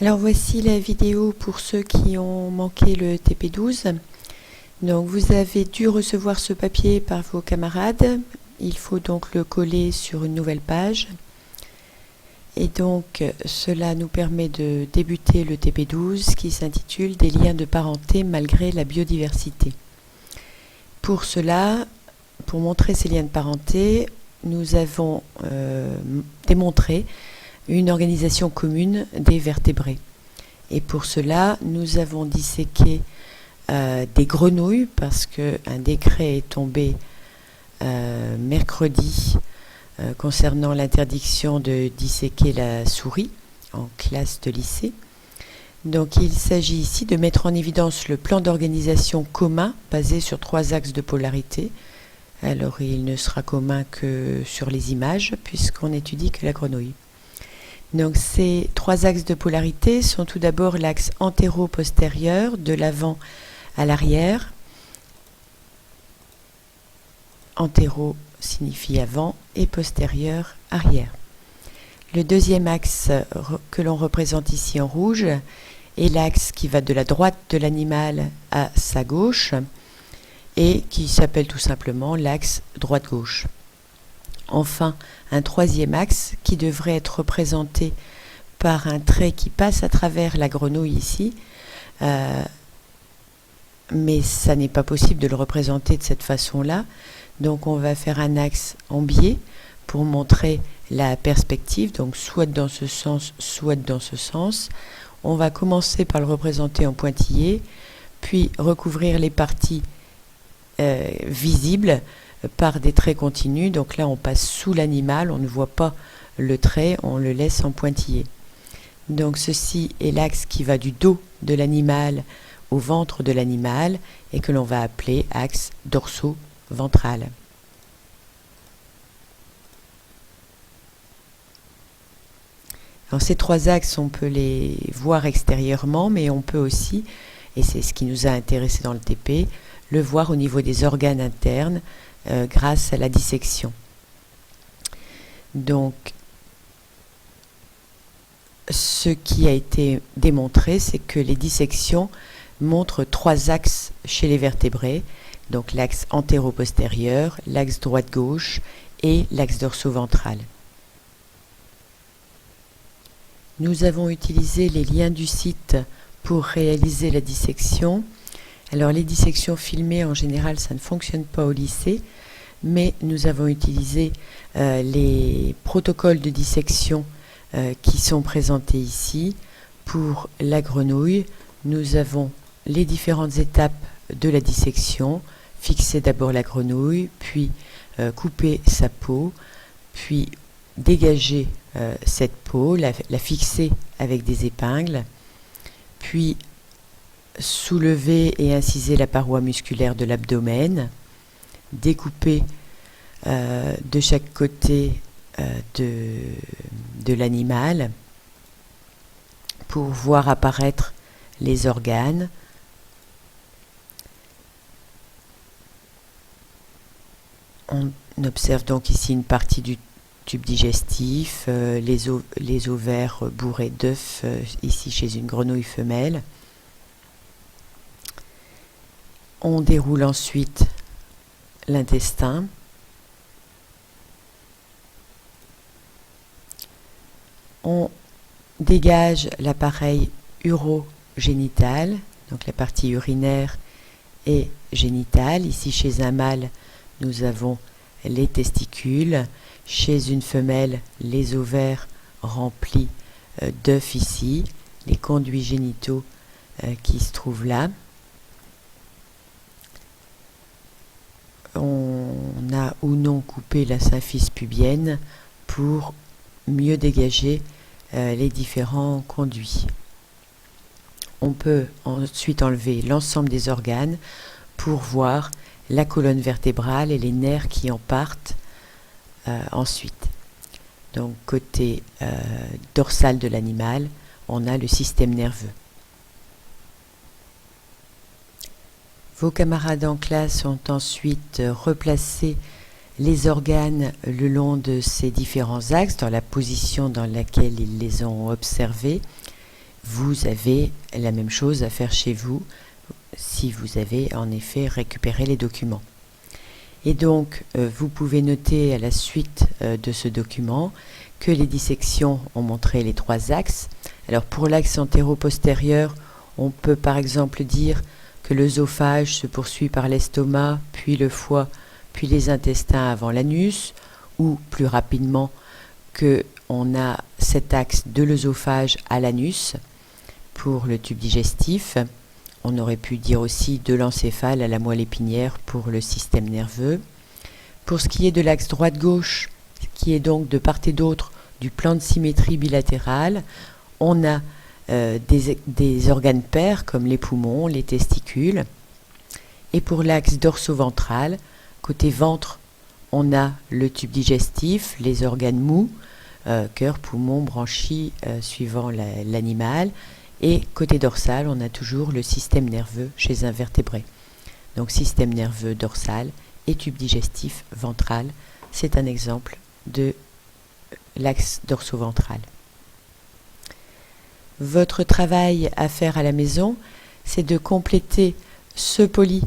Alors voici la vidéo pour ceux qui ont manqué le TP12. Donc vous avez dû recevoir ce papier par vos camarades. Il faut donc le coller sur une nouvelle page. Et donc cela nous permet de débuter le TP12 qui s'intitule « Des liens de parenté malgré la biodiversité ». Pour cela, pour montrer ces liens de parenté, nous avons démontré une organisation commune des vertébrés. Et pour cela, nous avons disséqué des grenouilles parce qu'un décret est tombé mercredi concernant l'interdiction de disséquer la souris en classe de lycée. Donc il s'agit ici de mettre en évidence le plan d'organisation commun basé sur 3 axes de polarité. Alors il ne sera commun que sur les images puisqu'on étudie que la grenouille. Donc ces 3 axes de polarité sont tout d'abord l'axe antéro-postérieur, de l'avant à l'arrière. Antéro signifie avant et postérieur, arrière. Le deuxième axe que l'on représente ici en rouge est l'axe qui va de la droite de l'animal à sa gauche et qui s'appelle tout simplement l'axe droite-gauche. Enfin, un troisième axe qui devrait être représenté par un trait qui passe à travers la grenouille ici, mais ça n'est pas possible de le représenter de cette façon-là. Donc on va faire un axe en biais pour montrer la perspective, donc soit dans ce sens, soit dans ce sens. On va commencer par le représenter en pointillé, puis recouvrir les parties visibles par des traits continus. Donc là on passe sous l'animal, on ne voit pas le trait, on le laisse en pointillé. Donc ceci est l'axe qui va du dos de l'animal au ventre de l'animal et que l'on va appeler axe dorso-ventral. Alors ces 3 axes, on peut les voir extérieurement, mais on peut aussi, et c'est ce qui nous a intéressé dans le TP, le voir au niveau des organes internes grâce à la dissection. Donc, ce qui a été démontré, c'est que les dissections montrent 3 axes chez les vertébrés, donc l'axe antéro-postérieur, l'axe droite-gauche et l'axe dorso-ventral. Nous avons utilisé les liens du site pour réaliser la dissection. Alors les dissections filmées, en général, ça ne fonctionne pas au lycée, mais nous avons utilisé les protocoles de dissection qui sont présentés ici. Pour la grenouille, nous avons les différentes étapes de la dissection. Fixer d'abord la grenouille, puis couper sa peau, puis dégager cette peau, la fixer avec des épingles, puis soulever et inciser la paroi musculaire de l'abdomen, découper de chaque côté de l'animal pour voir apparaître les organes. On observe donc ici une partie du tube digestif, les ovaires bourrés d'œufs, ici chez une grenouille femelle. On déroule ensuite l'intestin. On dégage l'appareil urogénital, donc la partie urinaire et génitale. Ici chez un mâle, nous avons les testicules. Chez une femelle, les ovaires remplis d'œufs ici, les conduits génitaux qui se trouvent là. On a ou non coupé la symphyse pubienne pour mieux dégager les différents conduits. On peut ensuite enlever l'ensemble des organes pour voir la colonne vertébrale et les nerfs qui en partent ensuite. Donc côté dorsal de l'animal, on a le système nerveux. Vos camarades en classe ont ensuite replacé les organes le long de ces différents axes, dans la position dans laquelle ils les ont observés, vous avez la même chose à faire chez vous si vous avez en effet récupéré les documents. Et donc, vous pouvez noter à la suite de ce document que les dissections ont montré les 3 axes. Alors pour l'axe antéro-postérieur, on peut par exemple dire que l'œsophage se poursuit par l'estomac, puis le foie, puis les intestins avant l'anus, ou plus rapidement qu'on a cet axe de l'œsophage à l'anus pour le tube digestif. On aurait pu dire aussi de l'encéphale à la moelle épinière pour le système nerveux. Pour ce qui est de l'axe droite-gauche, qui est donc de part et d'autre du plan de symétrie bilatérale, on a des organes pairs comme les poumons, les testicules. Et pour l'axe dorso-ventral, côté ventre, on a le tube digestif, les organes mous, cœur, poumon, branchies, suivant l'animal. Et côté dorsal, on a toujours le système nerveux chez un vertébré. Donc système nerveux dorsal et tube digestif ventral, c'est un exemple de l'axe dorso-ventral. Votre travail à faire à la maison, c'est de compléter ce poly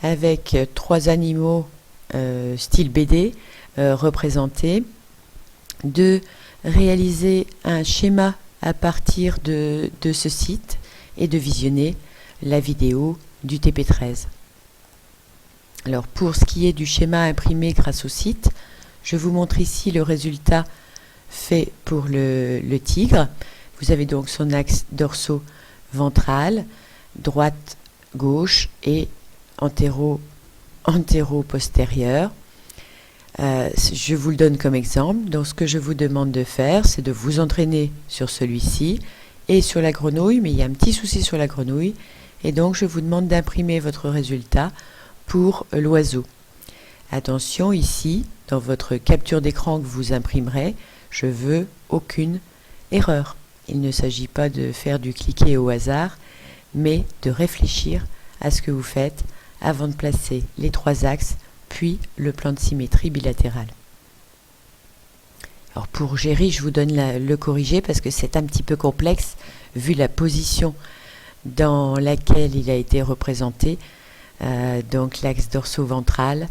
avec 3 animaux style BD représentés, de réaliser un schéma à partir de ce site et de visionner la vidéo du TP13. Alors pour ce qui est du schéma imprimé grâce au site, je vous montre ici le résultat fait pour le tigre. Vous avez donc son axe dorso-ventral, droite, gauche et antéro-postérieur. Je vous le donne comme exemple. Donc ce que je vous demande de faire, c'est de vous entraîner sur celui-ci et sur la grenouille, mais il y a un petit souci sur la grenouille, et donc je vous demande d'imprimer votre résultat pour l'oiseau. Attention, ici, dans votre capture d'écran que vous imprimerez, je veux aucune erreur. Il ne s'agit pas de faire du cliquer au hasard, mais de réfléchir à ce que vous faites avant de placer les 3 axes puis le plan de symétrie bilatéral. Alors pour Géry, je vous donne le corrigé parce que c'est un petit peu complexe vu la position dans laquelle il a été représenté. Donc l'axe dorso-ventral,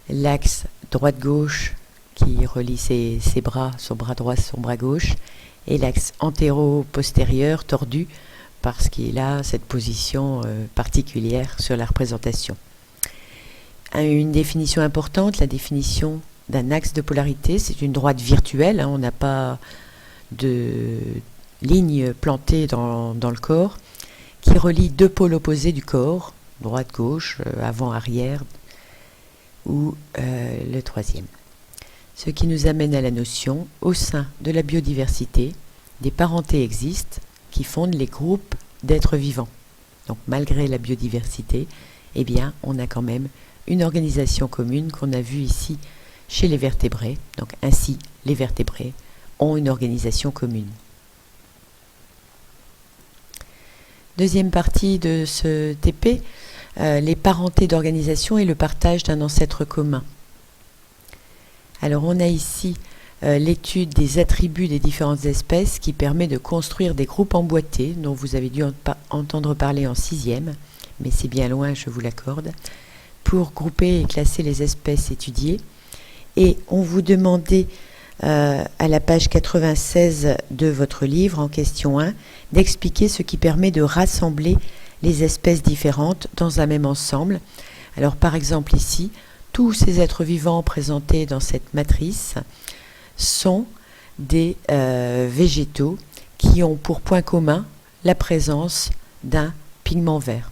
l'axe droite-gauche qui relie ses bras, son bras droit, son bras gauche, et l'axe antéro-postérieur tordu parce qu'il a cette position particulière sur la représentation. Une définition importante, la définition d'un axe de polarité, c'est une droite virtuelle, on n'a pas de ligne plantée dans le corps, qui relie 2 pôles opposés du corps, droite-gauche, avant-arrière, ou le 3e. Ce qui nous amène à la notion, au sein de la biodiversité, des parentés existent qui fondent les groupes d'êtres vivants. Donc malgré la biodiversité, eh bien, on a quand même une organisation commune qu'on a vue ici chez les vertébrés. Donc ainsi, les vertébrés ont une organisation commune. Deuxième partie de ce TP, les parentés d'organisation et le partage d'un ancêtre commun. Alors on a ici l'étude des attributs des différentes espèces qui permet de construire des groupes emboîtés dont vous avez dû entendre parler en 6e, mais c'est bien loin, je vous l'accorde, pour grouper et classer les espèces étudiées. Et on vous demandait à la page 96 de votre livre en question 1 d'expliquer ce qui permet de rassembler les espèces différentes dans un même ensemble. Alors par exemple ici, tous ces êtres vivants présentés dans cette matrice sont des végétaux qui ont pour point commun la présence d'un pigment vert.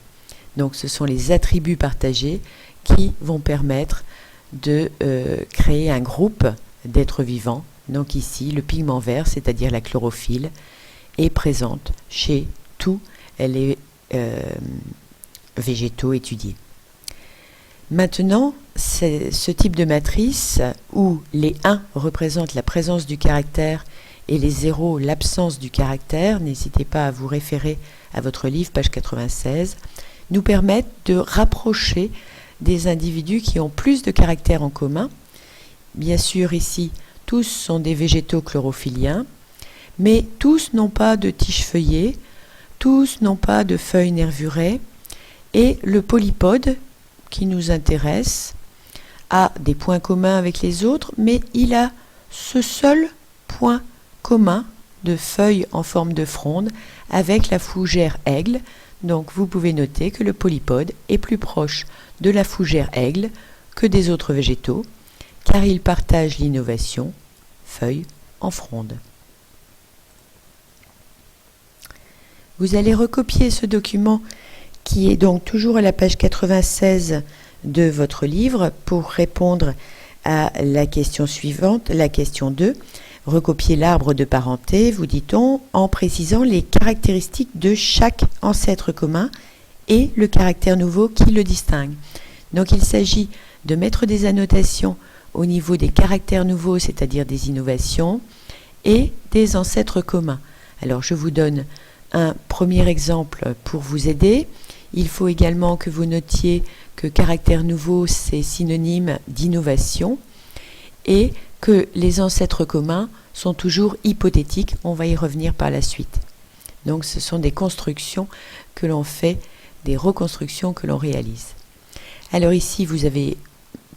Donc ce sont les attributs partagés qui vont permettre de créer un groupe d'êtres vivants. Donc ici, le pigment vert, c'est-à-dire la chlorophylle, est présente chez tous les végétaux étudiés. Maintenant, c'est ce type de matrice où les 1 représentent la présence du caractère et les 0 l'absence du caractère, n'hésitez pas à vous référer à votre livre, page 96, nous permettent de rapprocher des individus qui ont plus de caractères en commun. Bien sûr, ici, tous sont des végétaux chlorophylliens, mais tous n'ont pas de tiges feuillées, tous n'ont pas de feuilles nervurées et le polypode qui nous intéresse a des points communs avec les autres, mais il a ce seul point commun de feuilles en forme de fronde avec la fougère aigle. Donc vous pouvez noter que le polypode est plus proche de la fougère aigle que des autres végétaux, car il partage l'innovation feuilles en fronde. Vous allez recopier ce document qui est donc toujours à la page 96 de votre livre pour répondre à la question suivante, la question 2. Recopier l'arbre de parenté, vous dit-on, en précisant les caractéristiques de chaque ancêtre commun et le caractère nouveau qui le distingue. Donc il s'agit de mettre des annotations au niveau des caractères nouveaux, c'est-à-dire des innovations, et des ancêtres communs. Alors je vous donne un premier exemple pour vous aider. Il faut également que vous notiez que caractère nouveau, c'est synonyme d'innovation et que les ancêtres communs sont toujours hypothétiques. On va y revenir par la suite. Donc ce sont des constructions que l'on fait, des reconstructions que l'on réalise. Alors ici, vous avez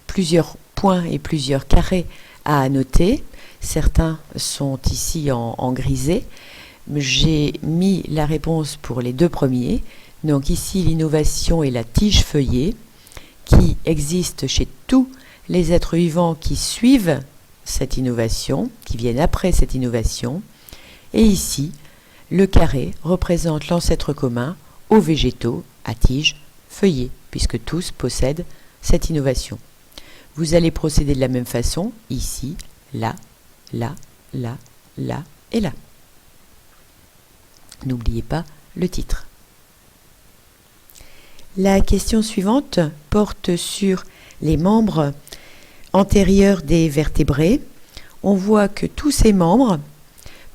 plusieurs points et plusieurs carrés à annoter. Certains sont ici en grisé. J'ai mis la réponse pour les deux premiers. Donc ici, l'innovation est la tige feuillée qui existe chez tous les êtres vivants qui suivent cette innovation, qui viennent après cette innovation. Et ici, le carré représente l'ancêtre commun aux végétaux à tige feuillée, puisque tous possèdent cette innovation. Vous allez procéder de la même façon, ici, là, là, là, là et là. N'oubliez pas le titre. La question suivante porte sur les membres antérieurs des vertébrés. On voit que tous ces membres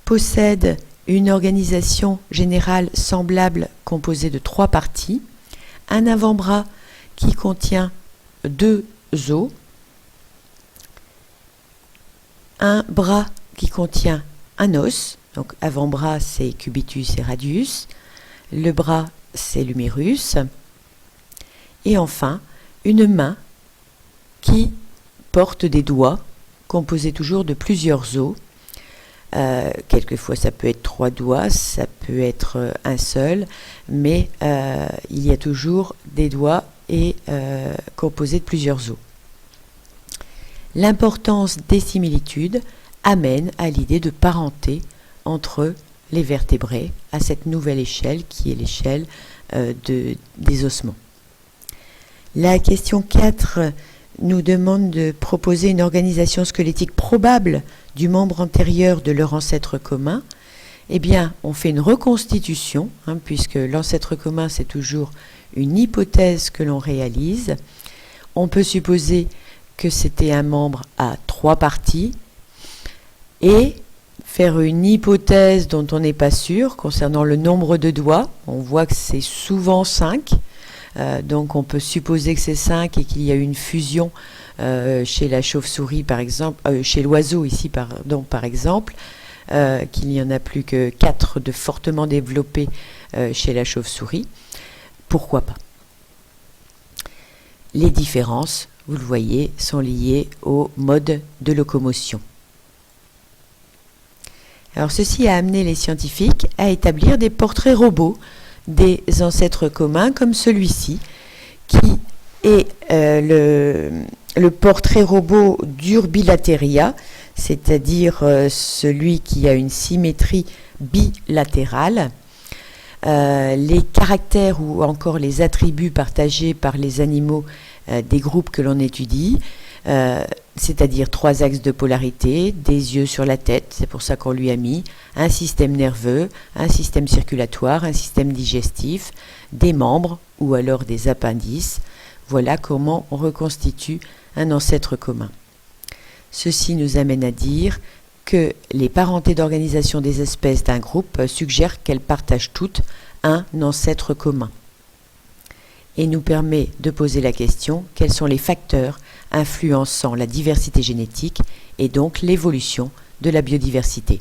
possèdent une organisation générale semblable composée de 3 parties. Un avant-bras qui contient 2 os, un bras qui contient un os, donc avant-bras c'est cubitus et radius, le bras c'est l'humérus, et enfin une main qui porte des doigts composés toujours de plusieurs os. Quelquefois ça peut être 3 doigts, ça peut être un seul, mais il y a toujours des doigts et composés de plusieurs os. L'importance des similitudes amène à l'idée de parenté entre les vertébrés à cette nouvelle échelle qui est l'échelle des ossements. La question 4 nous demande de proposer une organisation squelettique probable du membre antérieur de leur ancêtre commun. Eh bien, on fait une reconstitution, puisque l'ancêtre commun, c'est toujours une hypothèse que l'on réalise. On peut supposer que c'était un membre à 3 parties et faire une hypothèse dont on n'est pas sûr concernant le nombre de doigts. On voit que c'est souvent 5. Donc on peut supposer que c'est 5 et qu'il y a eu une fusion chez la chauve-souris par exemple, chez l'oiseau ici par exemple, qu'il n'y en a plus que 4 de fortement développés chez la chauve-souris. Pourquoi pas? Les différences, vous le voyez, sont liées au mode de locomotion. Alors ceci a amené les scientifiques à établir des portraits robots des ancêtres communs comme celui-ci, qui est le portrait robot d'Urbilateria, c'est-à-dire celui qui a une symétrie bilatérale. Les caractères ou encore les attributs partagés par les animaux des groupes que l'on étudie, c'est-à-dire 3 axes de polarité, des yeux sur la tête, c'est pour ça qu'on lui a mis un système nerveux, un système circulatoire, un système digestif, des membres ou alors des appendices. Voilà comment on reconstitue un ancêtre commun. Ceci nous amène à dire que les parentés d'organisation des espèces d'un groupe suggèrent qu'elles partagent toutes un ancêtre commun. Et nous permet de poser la question, quels sont les facteurs influençant la diversité génétique et donc l'évolution de la biodiversité.